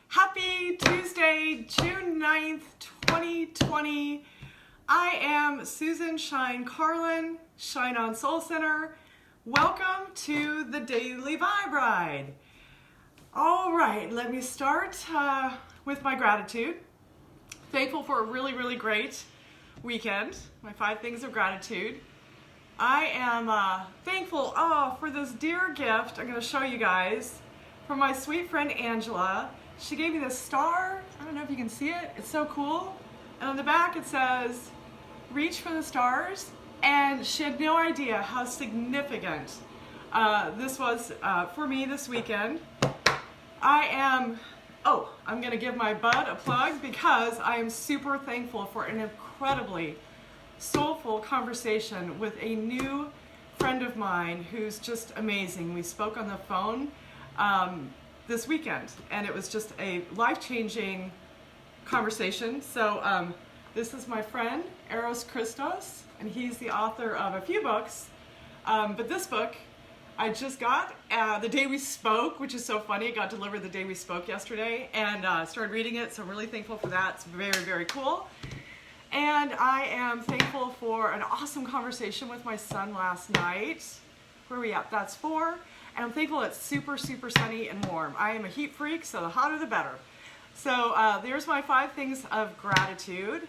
Happy Tuesday, June 9th, 2020. I am Susan Shine Carlin, Shine On Soul Center. Welcome to the Daily Vibe Ride. All right, let me start with my gratitude. Thankful for a really great weekend. My 5 things of gratitude. I am thankful for this dear gift I'm going to show you guys from my sweet friend Angela. She gave me this star. I don't know if you can see it. It's so cool. And on the back it says, "Reach for the stars." And she had no idea how significant this was for me this weekend. I'm going to give my bud a plug because I am super thankful for an incredibly soulful conversation with a new friend of mine who's just amazing. We spoke on the phone this weekend, and it was just a life-changing conversation. So this is my friend Eros Christos, and he's the author of a few books, but this book I just got the day we spoke, which is so funny. It got delivered the day we spoke yesterday, and started reading it, so I'm really thankful for that. It's very cool. And I am thankful for an awesome conversation with my son last night. Where are we at? That's 4. And I'm thankful it's super sunny and warm. I am a heat freak, so the hotter the better. So there's my 5 things of gratitude.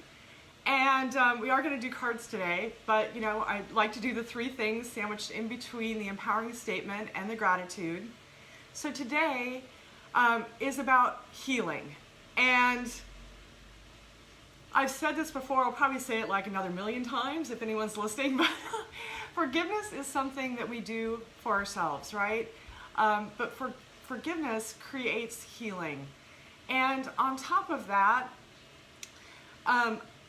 And we are going to do cards today, but you know, I like to do the 3 things sandwiched in between the empowering statement and the gratitude. So today is about healing. And I've said this before, I'll probably say it like another 1,000,000 times if anyone's listening, but forgiveness is something that we do for ourselves, right? But forgiveness creates healing. And on top of that,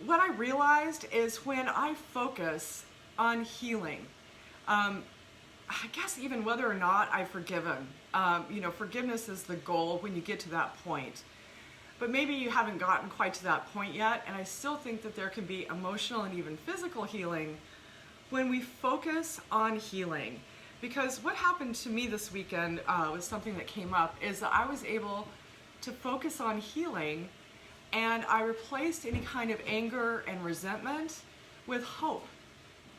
what I realized is when I focus on healing, I guess even whether or not I've forgiven, forgiveness is the goal when you get to that point. But maybe you haven't gotten quite to that point yet, and I still think that there can be emotional and even physical healing when we focus on healing. Because what happened to me this weekend was something that came up, is that I was able to focus on healing, and I replaced any kind of anger and resentment with hope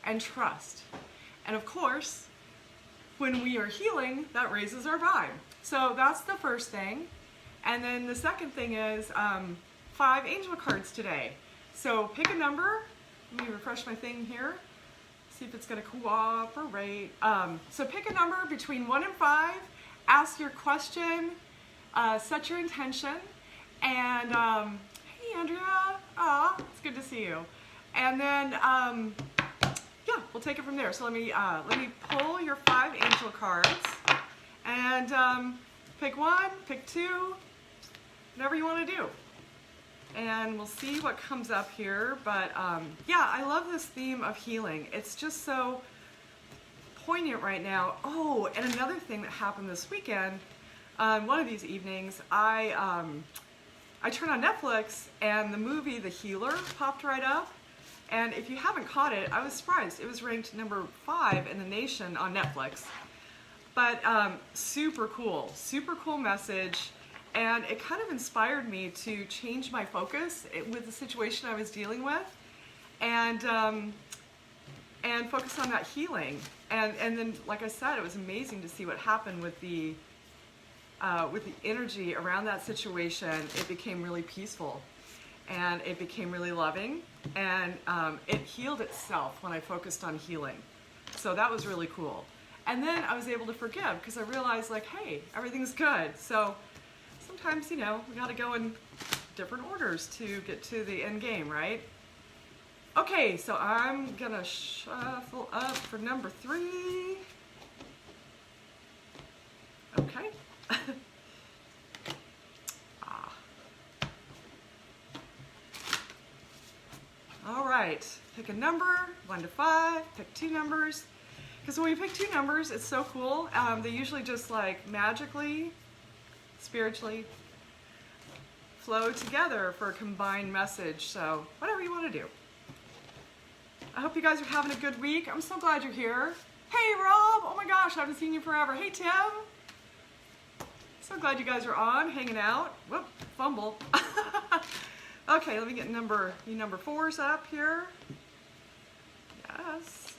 and trust. And of course, when we are healing, that raises our vibe. So that's the first thing. And then the second thing is 5 angel cards today. So pick a number. Let me refresh my thing here. See if it's going to cooperate. So pick a number between 1 and 5. Ask your question. Set your intention. And hey, Andrea. It's good to see you. And then yeah, we'll take it from there. So let me pull your 5 angel cards and pick 1, pick 2. Whatever you want to do. And we'll see what comes up here. But yeah, I love this theme of healing. It's just so poignant right now. Oh, and another thing that happened this weekend, one of these evenings, I turned on Netflix and the movie The Healer popped right up. And if you haven't caught it, I was surprised. It was ranked number 5 in the nation on Netflix. But super cool message. And it kind of inspired me to change my focus with the situation I was dealing with, and focus on that healing. And then, like I said, it was amazing to see what happened with the energy around that situation. It became really peaceful, and it became really loving, and it healed itself when I focused on healing. So that was really cool. And then I was able to forgive because I realized, like, hey, everything's good. So sometimes, we got to go in different orders to get to the end game, right? Okay, so I'm going to shuffle up for number 3. Okay. All right, pick a number, 1 to 5, pick 2 numbers. Because when we pick 2 numbers, it's so cool. They usually just like magically, spiritually flow together for a combined message. So whatever you want to do. I hope you guys are having a good week. I'm so glad you're here. Hey Rob, oh my gosh, I haven't seen you forever. Hey Tim. So glad you guys are on, hanging out. Whoop, fumble. Okay, let me get number 4s up here. Yes.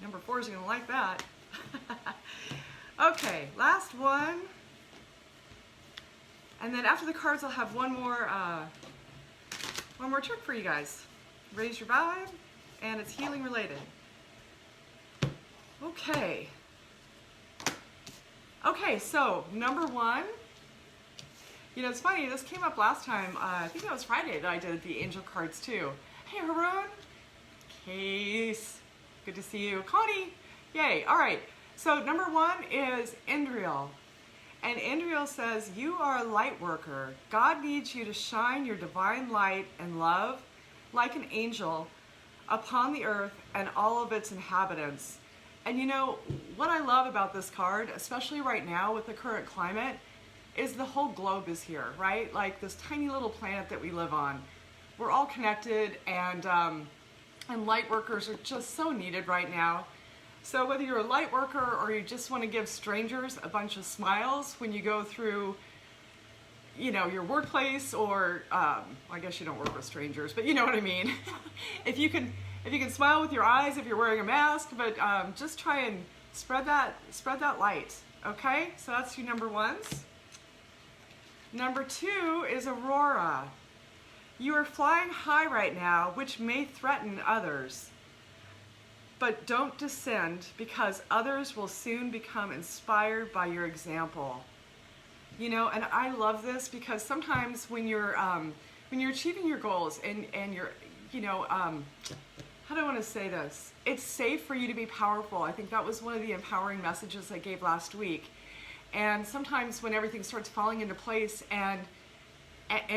Number 4s are gonna like that. Okay, last one. And then after the cards, I'll have one more trick for you guys. Raise your vibe, and it's healing related. Okay. Okay, so number 1. You know, it's funny, this came up last time, I think that was Friday that I did the angel cards too. Hey, Haroon. Case. Good to see you. Connie. Yay. All right. So number 1 is Indriel. And Indriel says, you are a light worker. God needs you to shine your divine light and love like an angel upon the earth and all of its inhabitants. And you know, what I love about this card, especially right now with the current climate, is the whole globe is here, right? Like this tiny little planet that we live on. We're all connected, and light workers are just so needed right now. So whether you're a light worker or you just want to give strangers a bunch of smiles when you go through, you know, your workplace, or I guess you don't work with strangers, but you know what I mean. If you can smile with your eyes if you're wearing a mask, but just try and spread that light. Okay, so that's your number 1s. Number 2 is Aurora. You are flying high right now, which may threaten others. But don't descend, because others will soon become inspired by your example. You know, and I love this because sometimes when you're achieving your goals and you're, you know, how do I want to say this? It's safe for you to be powerful. I think that was one of the empowering messages I gave last week. And sometimes when everything starts falling into place and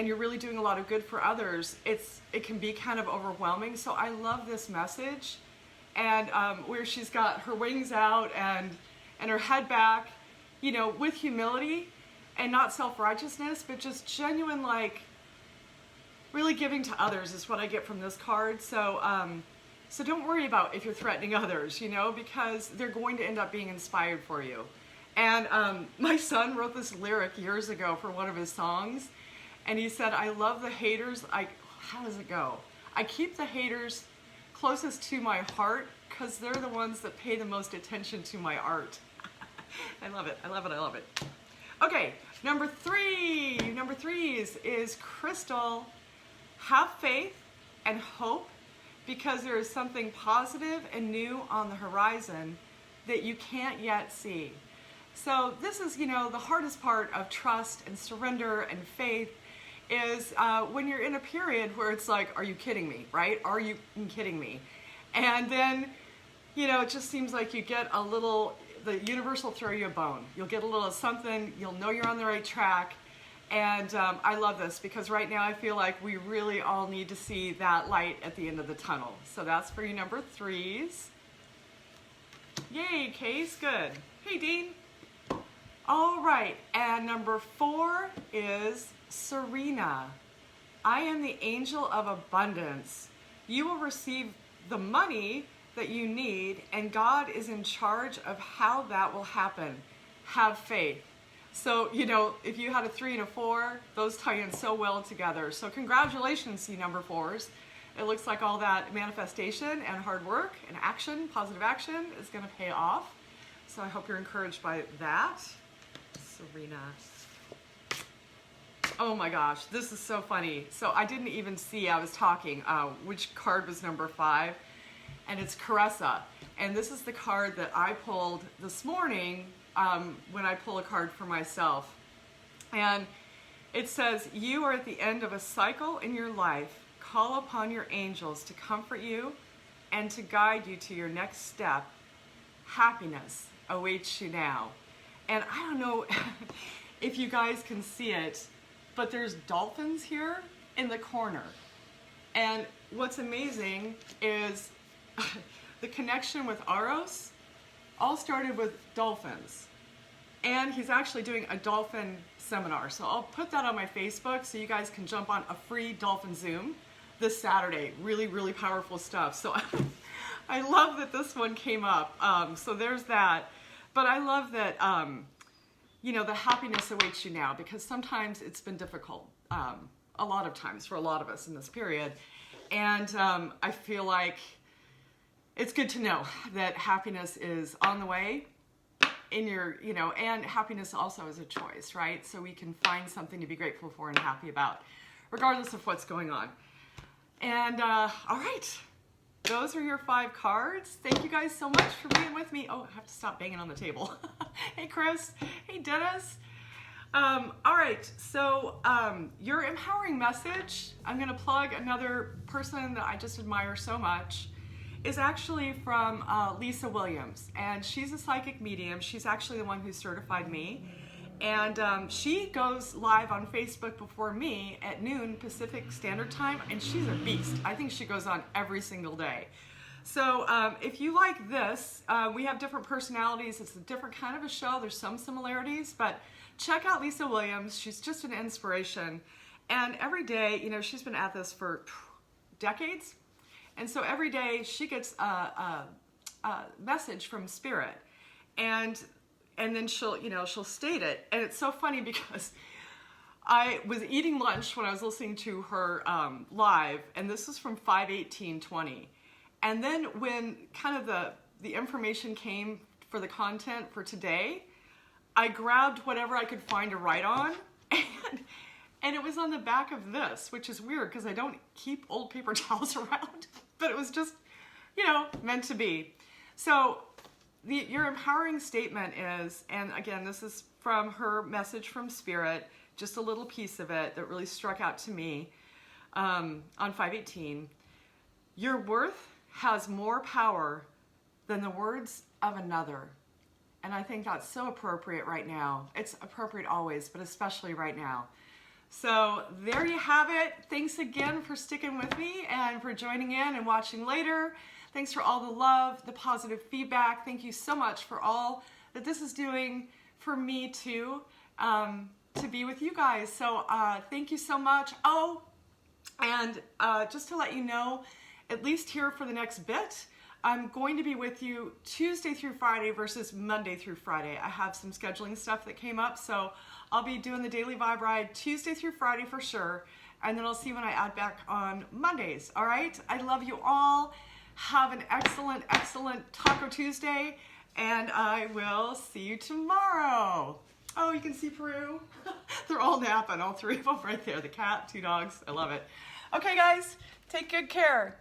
you're really doing a lot of good for others, it can be kind of overwhelming. So I love this message, and where she's got her wings out and her head back, you know, with humility and not self-righteousness, but just genuine, like, really giving to others is what I get from this card. So so don't worry about if you're threatening others, you know, because they're going to end up being inspired for you. And my son wrote this lyric years ago for one of his songs, and he said, I love the haters. How does it go? I keep the haters closest to my heart because they're the ones that pay the most attention to my art. I love it. I love it. I love it. Okay, number 3s is Crystal. Have faith and hope, because there is something positive and new on the horizon that you can't yet see. So this is, you know, the hardest part of trust and surrender and faith is when you're in a period where it's like, are you kidding me, right? Are you kidding me? And then, you know, it just seems like you get a little, the universe will throw you a bone. You'll get a little something, you'll know you're on the right track. And I love this because right now I feel like we really all need to see that light at the end of the tunnel. So that's for you number 3s. Yay, Case, good. Hey, Dean. All right, and number 4 is Serena. I am the angel of abundance. You will receive the money that you need, and God is in charge of how that will happen. Have faith. So, you know, if you had a 3 and a 4, those tie in so well together. So congratulations, you number 4s. It looks like all that manifestation and hard work and action, positive action, is going to pay off. So I hope you're encouraged by that. Serena. Oh my gosh, this is so funny. So I didn't even see, I was talking, which card was number 5. And it's Caressa. And this is the card that I pulled this morning when I pull a card for myself. And it says, you are at the end of a cycle in your life. Call upon your angels to comfort you and to guide you to your next step. Happiness awaits you now. And I don't know if you guys can see it, but there's dolphins here in the corner. And what's amazing is the connection with Aros all started with dolphins. And he's actually doing a dolphin seminar. So I'll put that on my Facebook so you guys can jump on a free dolphin Zoom this Saturday. Really, really powerful stuff. So I love that this one came up. So there's that. But I love that, you know, the happiness awaits you now, because sometimes it's been difficult, a lot of times for a lot of us in this period. And I feel like it's good to know that happiness is on the way in your, you know, and happiness also is a choice, right? So we can find something to be grateful for and happy about, regardless of what's going on. And all right, those are your 5 cards. Thank you guys so much for being with me. Oh, I have to stop banging on the table. Hey, Chris. Hey, Dennis. All right, so your empowering message, I'm going to plug another person that I just admire so much, is actually from Lisa Williams, and she's a psychic medium. She's actually the one who certified me, and she goes live on Facebook before me at noon Pacific Standard Time, and she's a beast. I think she goes on every single day. So if you like this, we have different personalities. It's a different kind of a show. There's some similarities, but check out Lisa Williams. She's just an inspiration, and every day, you know, she's been at this for decades. And so every day she gets a message from Spirit, and then she'll, you know, she'll state it. And it's so funny because I was eating lunch when I was listening to her live, and this was from 5/18/20. And then when kind of the information came for the content for today, I grabbed whatever I could find to write on, and it was on the back of this, which is weird because I don't keep old paper towels around. But it was just, you know, meant to be. So your empowering statement is, and again, this is from her message from Spirit, just a little piece of it that really struck out to me on 5/18. Your worth has more power than the words of another. And I think that's so appropriate right now. It's appropriate always, but especially right now. So there you have it. Thanks again for sticking with me and for joining in and watching later. Thanks for all the love, the positive feedback. Thank you so much for all that this is doing for me too, to be with you guys. So thank you so much. Oh, and just to let you know, at least here for the next bit, I'm going to be with you Tuesday through Friday versus Monday through Friday. I have some scheduling stuff that came up, so I'll be doing the Daily Vibe Ride Tuesday through Friday for sure, and then I'll see when I add back on Mondays, all right? I love you all. Have an excellent, excellent Taco Tuesday, and I will see you tomorrow. Oh, you can see Peru? They're all napping, all 3 of them right there. The cat, 2 dogs, I love it. Okay, guys, take good care.